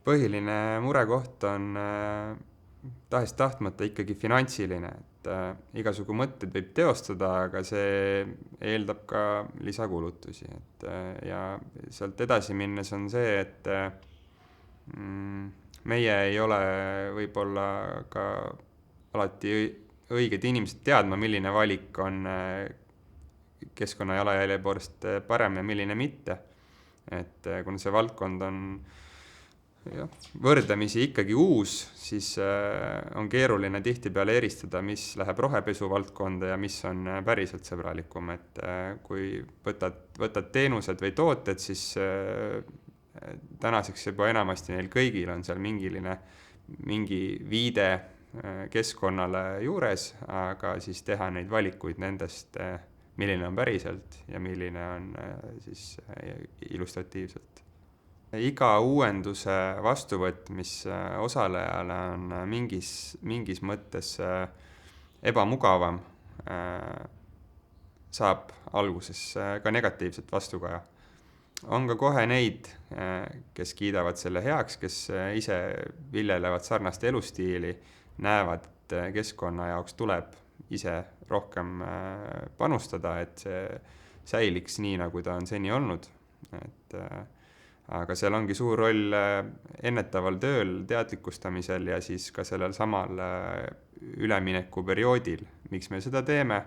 Põhiline murekoht on tahes-tahtmata ikkagi finantsiline, et igasugu mõtted võib teostada, aga see eeldab ka lisakulutusi, et ja sealt edasi minnes on see, et meie ei ole võib-olla ka alati õiged inimesed teadma, milline valik on keskkonna jalajälje poolest parem ja milline mitte. Et kuna see valdkond on võrdlemisi ikkagi uus, siis on keeruline tihtipeale eristada, mis läheb rohepesu valdkonda ja mis on päriselt sõbralikum. Et kui võtad teenused või tooted, siis tänaseks juba enamasti neil kõigil on seal mingi viide keskkonnale juures, aga siis teha neid valikuid nendest, milline on päriselt ja milline on siis illustratiivselt. Iga uuenduse vastuvõtmis osalejale on mingis mõttes ebamugavam, saab alguses ka negatiivset vastukaja. On ka kohe neid, kes kiidavad selle heaks, kes ise viljelevad sarnast elustiili, näevad, et keskkonna jaoks tuleb ise rohkem panustada, et see säiliks nii, nagu ta on seni olnud. Aga seal ongi suur roll ennetaval tööl, teadlikustamisel ja siis ka sellel samal üleminekuperioodil, miks me seda teeme,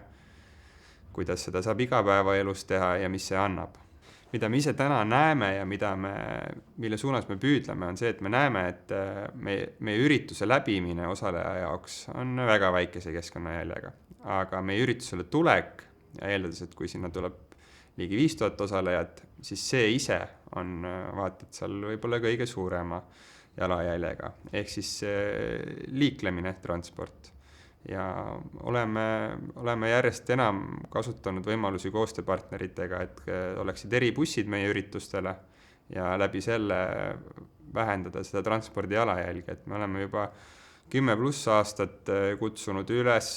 kuidas seda saab igapäevaelus teha ja mis see annab. Mida me ise täna näeme ja mille suunas me püüdleme, on see, et me näeme, et meie ürituse läbimine osaleja jaoks on väga väikese keskkonnajäljega. Aga meie üritusele tulek ja eeldades, et kui sinna tuleb ligi 5000 osalejat, siis see ise on vaatad seal võib-olla kõige suurema jalajäljega. Ehk siis liiklemine, transport. Ja oleme järjest enam kasutanud võimalusi koostööpartneritega, et oleksid eribussid meie üritustele ja läbi selle vähendada seda transpordi jalajälge. Et me oleme juba 10+ aastat kutsunud üles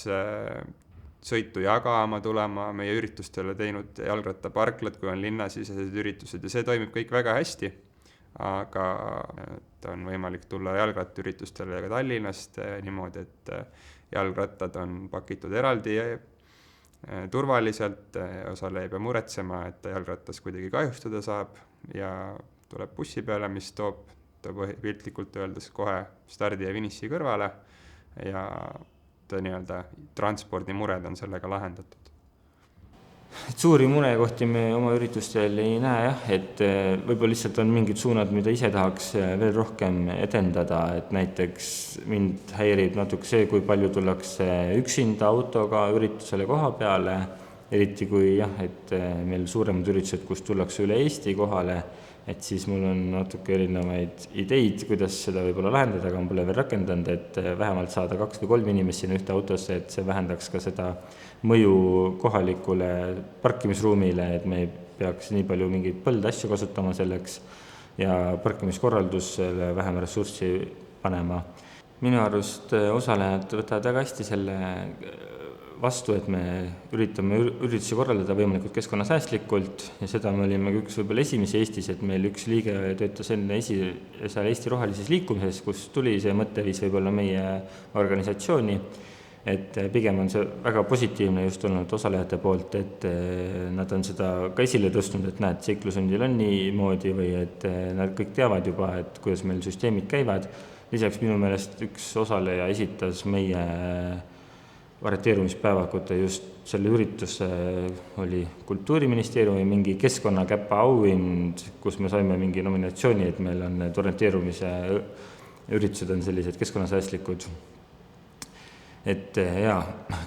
sõitu jagama tulema, meie üritustele teinud jalgrattaparklad, kui on linnasisesed üritused ja see toimib kõik väga hästi, aga on võimalik tulla jalgrattaüritustele ka Tallinnast niimoodi, et jalgrattad on pakitud eraldi turvaliselt, osaleja ei pea muretsema, et jalgrattas kuidagi kahjustada saab ja tuleb bussi peale, mis toob piltlikult öeldes kohe stardi ja finiši kõrvale ja transpordimured on sellega lahendatud. Suuri murekohti me oma üritustel ei näe jah, et võib-olla lihtsalt on mingid suunad, mida ise tahaks veel rohkem edendada, et näiteks mind häirib natuke see, kui palju tullakse üksinda autoga üritusele koha peale, eriti kui jah, et meil suuremad üritused, kus tullakse üle Eesti kohale, et siis mul on natuke erinevaid ideid, kuidas seda võib-olla lahendada, aga ma pole veel rakendanud, et vähemalt saada 2 või 3 inimest sinna ühte autosse, et see vähendaks ka seda mõju kohalikule parkimisruumile, et me ei peaks nii palju mingeid põldasju kasutama selleks ja parkimiskorraldusele vähem ressurssi panema. Minu arust osalejad võtavad väga hästi selle vastu, et me üritame üritusi korraldada võimalikult keskkonnasäästlikult ja seda me olime üks võib-olla esimesi Eestis, et meil üks liige töötas enne seal Eesti rohelises liikumises, kus tuli see mõtteviis võib-olla meie organisatsiooni, et pigem on see väga positiivne just olnud osalejate poolt, et nad on seda ka esile tõstnud, et näed, seiklusundil on niimoodi või et nad kõik teavad juba, et kuidas meil süsteemid käivad. Lisaks minu meelest üks osaleja esitas meie orienteerumispäevakute just selle ürituse oli Kultuuriministeeriumi mingi keskkonnakäpa auhind, kus me saime mingi nominatsiooni, et meil on need orienteerumise üritused on sellised keskkonnasäästlikud. Et jaa,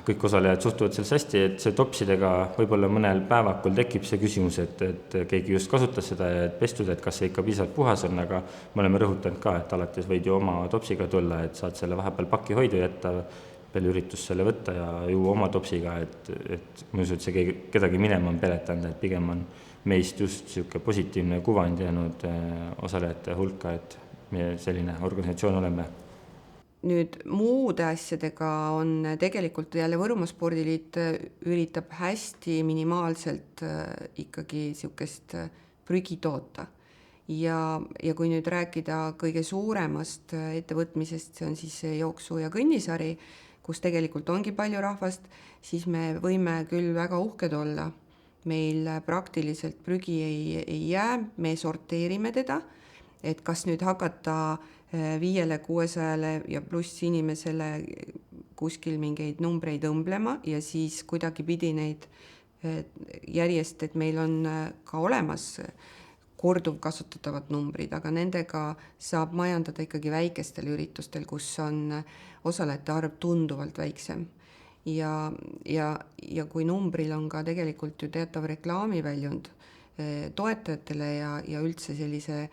kõik osalejad suhtuvad selles hästi, et see topsidega võib-olla mõnel päevakul tekib see küsimus, et keegi just kasutas seda ja et pestud, et kas see ikka piisavalt puhas on, aga me oleme rõhutanud ka, et alates võid ju oma topsiga tulla, et saad selle vahepeal paki hoidu jätta, peale üritust selle võtta ja juua oma topsiga, et ma usun, et see kedagi minema on peletanud, et pigem on meist just niisugune positiivne kuvand jäänud osalejate hulka, et me selline organisatsioon oleme. Nüüd muude asjadega on tegelikult jälle Võrumaa Spordiliit üritab hästi minimaalselt ikkagi niisugust prügi toota. ja kui nüüd rääkida kõige suuremast ettevõtmisest, see on siis see jooksu- ja kõnnisari, kus tegelikult ongi palju rahvast, siis me võime küll väga uhked olla. Meil praktiliselt prügi ei jää, me sorteerime teda, et kas nüüd hakata 500-600 ja pluss inimesele kuskil mingeid numbreid õmblema ja siis kuidagipidi neid järjest, et meil on ka olemas korduvkasutatavad numbrid, aga nendega saab majandada ikkagi väikestel üritustel, kus on osalejate arv tunduvalt väiksem. Ja kui numbril on ka tegelikult ju teatav reklaamiväljund toetajatele ja üldse sellise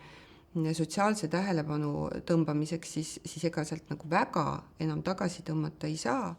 sotsiaalse tähelepanu tõmbamiseks, siis ega sealt nagu väga enam tagasi tõmmata ei saa.